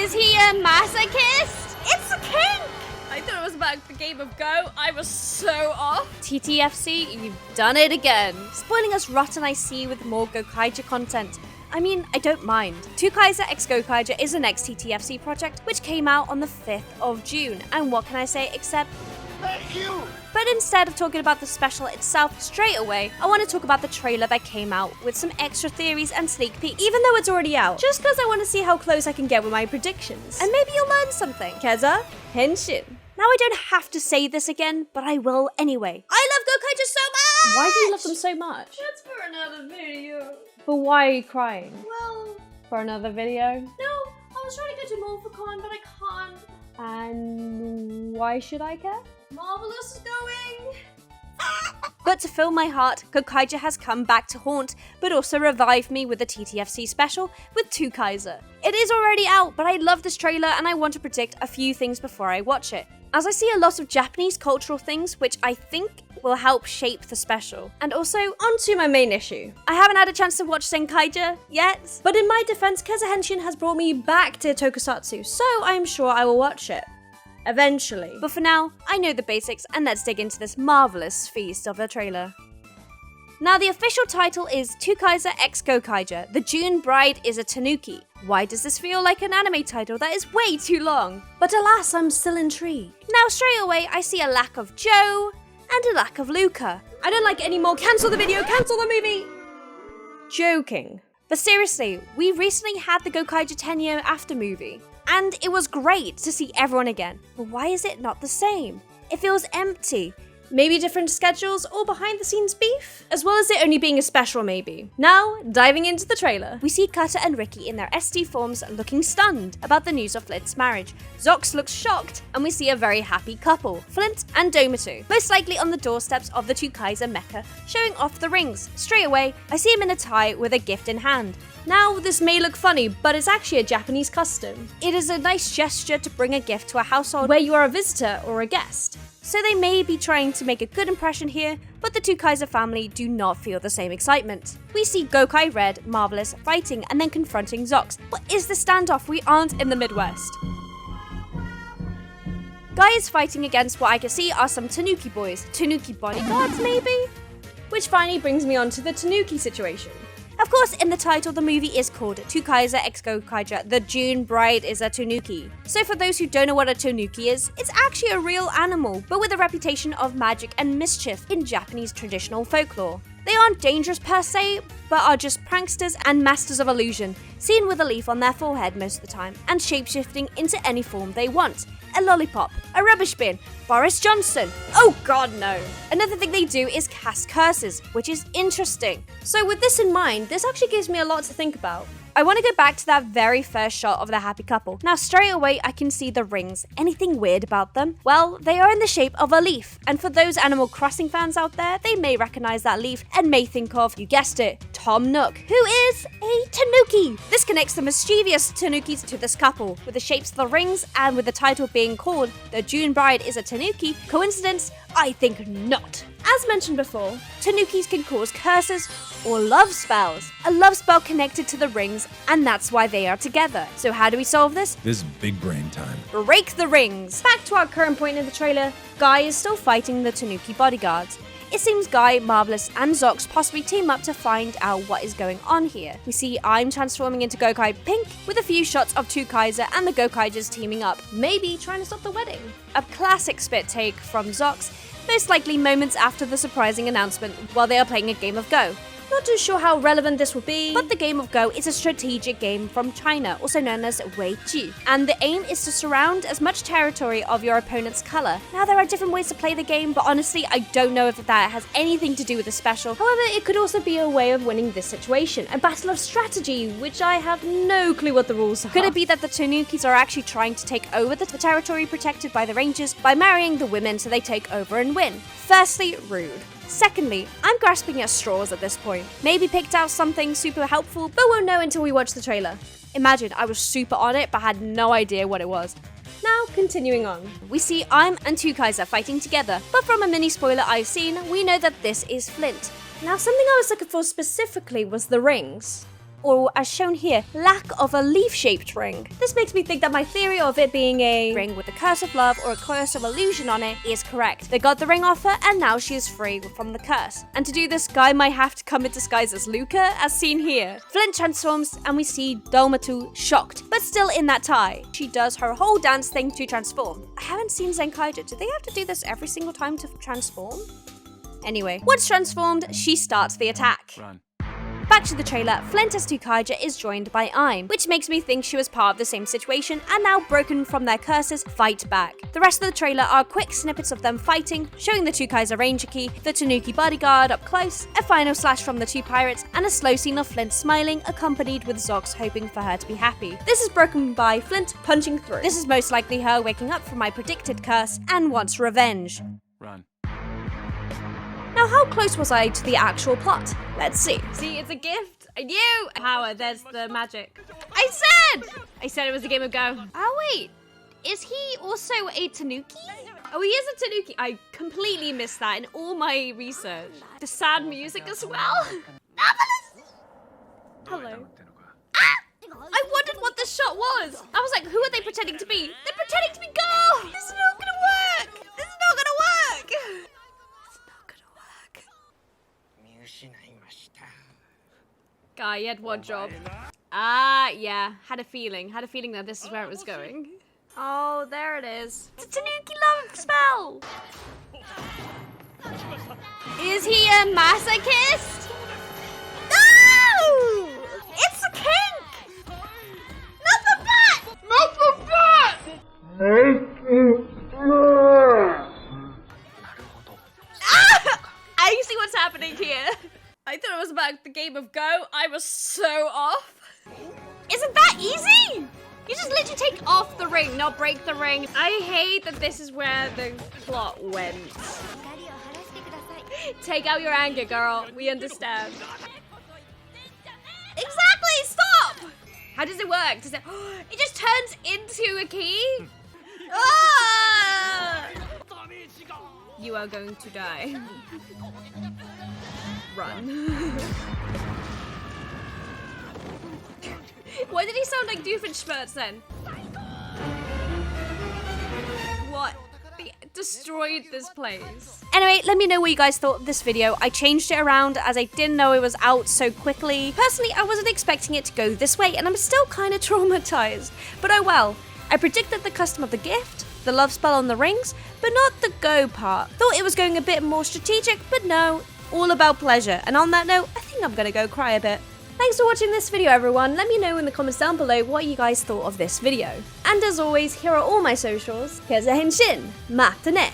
Is he a masochist? It's a king! I thought it was about the game of Go. I was so off. TTFC, you've done it again. Spoiling us rotten I see with more Gokaiger content. I mean, I don't mind. twokaiserxgokaiger is the next TTFC project, which came out on the 5th of June. And what can I say except... Thank you! But instead of talking about the special itself straight away, I want to talk about the trailer that came out with some extra theories and sneak peeks, even though it's already out, just because I want to see how close I can get with my predictions. And maybe you'll learn something. Kezza, henshin. Now I don't have to say this again, but I will anyway. I love Gokaiger so much! Why do you love them so much? That's for another video. But why are you crying? Well, For another video? no, I was trying to go to MorphiCon, but I can't. And why should I care? Marvelous is going. But to fill my heart, Gokaiger has come back to haunt, but also revive me with a TTFC special with Twokaiser. It is already out, but I love this trailer and I want to predict a few things before I watch it, as I see a lot of Japanese cultural things which I think will help shape the special. And also, onto my main issue. I haven't had a chance to watch Zenkaiger yet, but in my defense, Kezza Henshin has brought me back to tokusatsu, so I'm sure I will watch it. Eventually. But for now, I know the basics and let's dig into this marvelous feast of a trailer. Now the official title is twokaiserxgokaiger, the June bride is a Tanuki. Why does this feel like an anime title that is way too long? But alas, I'm still intrigued. Now straight away, I see a lack of Joe and a lack of Luca. I don't like it anymore, cancel the video, cancel the movie! Joking. But seriously, we recently had the Gokaiger 10-year after movie. And it was great to see everyone again, but why is it not the same? It feels empty. Maybe different schedules or behind the scenes beef? As well as it only being a special maybe. Now, diving into the trailer. We see Kata and Ricky in their SD forms looking stunned about the news of Flint's marriage. Zox looks shocked and we see a very happy couple, Flint and Domatu, most likely on the doorsteps of the Twokaiser Mecca, showing off the rings. Straight away, I see him in a tie with a gift in hand. Now, this may look funny, but it's actually a Japanese custom. It is a nice gesture to bring a gift to a household where you are a visitor or a guest. So they may be trying to make a good impression here, but the Twokaiser family do not feel the same excitement. We see Gokai Red, Marvelous, fighting and then confronting Zox. What is the standoff? We aren't in the Midwest. Guy is fighting against what I can see are some Tanuki boys, Tanuki bodyguards maybe? Which finally brings me on to the Tanuki situation. Of course, in the title, the movie is called twokaiserxgokaiger, the June bride is a Tanuki. So for those who don't know what a Tanuki is, it's actually a real animal, but with a reputation of magic and mischief in Japanese traditional folklore. They aren't dangerous per se, but are just pranksters and masters of illusion, seen with a leaf on their forehead most of the time, and shapeshifting into any form they want. A lollipop, a rubbish bin, Boris Johnson. Oh god, no. Another thing they do is cast curses, which is interesting. So with this in mind, this actually gives me a lot to think about. I want to go back to that very first shot of the happy couple. Now straight away I can see the rings. Anything weird about them? Well, they are in the shape of a leaf. And for those Animal Crossing fans out there, they may recognize that leaf and may think of, you guessed it, Tom Nook, who is a Tanuki. This connects the mischievous Tanukis to this couple, with the shapes of the rings and with the title being called The June Bride is a Tanuki. Coincidence? I think not. As mentioned before, Tanukis can cause curses or love spells. A love spell connected to the rings, and that's why they are together. So how do we solve this? This is big brain time. Break the rings! Back to our current point in the trailer, Guy is still fighting the Tanuki bodyguards. It seems Guy, Marvelous, and Zox possibly team up to find out what is going on here. We see I'm transforming into Gokai Pink, with a few shots of Twokaiser and the Gokaigers teaming up, maybe trying to stop the wedding. A classic spit take from Zox, most likely moments after the surprising announcement while they are playing a game of Go. Not too sure how relevant this will be, but the game of Go is a strategic game from China, also known as Wei Ji, and the aim is to surround as much territory of your opponent's color. Now there are different ways to play the game, but honestly I don't know if that has anything to do with the special. However, it could also be a way of winning this situation, a battle of strategy, which I have no clue what the rules are. Could it be that the Tanukis are actually trying to take over the territory protected by the Rangers by marrying the women so they take over and win? Firstly, rude. Secondly, I'm grasping at straws at this point. Maybe picked out something super helpful, but won't know until we watch the trailer. Imagine I was super on it, but had no idea what it was. Now, continuing on. We see I'm and Twokaiser fighting together, but from a mini spoiler I've seen, we know that this is Flint. Now, something I was looking for specifically was the rings. or as shown here, lack of a leaf-shaped ring. This makes me think that my theory of it being a ring with a curse of love or a curse of illusion on it is correct. They got the ring off her and now she is free from the curse. And to do this, Guy might have to come in disguise as Luca, as seen here. Flint transforms and we see Dolmatu shocked, but still in that tie. She does her whole dance thing to transform. I haven't seen Zenkaiger. Do they have to do this every single time to transform? Anyway, once transformed, she starts the attack. Run. Back to the trailer, Flint as twokaiser is joined by I'm, which makes me think she was part of the same situation and now broken from their curses, fight back. The rest of the trailer are quick snippets of them fighting, showing the twokaiser ranger key, the Tanuki bodyguard up close, a final slash from the two pirates, and a slow scene of Flint smiling, accompanied with Zox hoping for her to be happy. This is broken by Flint punching through. This is most likely her waking up from my predicted curse and wants revenge. Run. Now, how close was I to the actual plot? Let's see. See, it's a gift. I knew. Power, there's the magic. I said it was a game of Go. Oh, wait. Is he also a Tanuki? Oh, he is a Tanuki. I completely missed that in all my research. The sad music as well. Hello. I wondered what this shot was. I was like, who are they pretending to be? They're pretending to be Go. This is not gonna work. This is not gonna work. It's not gonna work. Guy, you had one job. Yeah. Had a feeling that this is where it was going. Oh, there it is. It's a Tanuki love spell. Is he a masochist? No! It's a kink! Not the bat! Not the bat! I see what's happening here. I thought it was about the game of Go. I was so off. Isn't that easy? You just literally take off the ring, not break the ring. I hate that this is where the plot went. Take out your anger, girl. We understand. Exactly, stop! How does it work? Does it just turns into a key? Ah! You are going to die. Run. Why did he sound like Doofenshmirtz then? What? They destroyed this place. Anyway, let me know what you guys thought of this video. I changed it around as I didn't know it was out so quickly. Personally, I wasn't expecting it to go this way and I'm still kind of traumatized. But oh well. I predicted the custom of the gift, the love spell on the rings, but not the go part. Thought it was going a bit more strategic, but no. All about pleasure. And on that note, I think I'm gonna go cry a bit. Thanks for watching this video, everyone. Let me know in the comments down below what you guys thought of this video. And as always, here are all my socials. Kezza Henshin. Matane.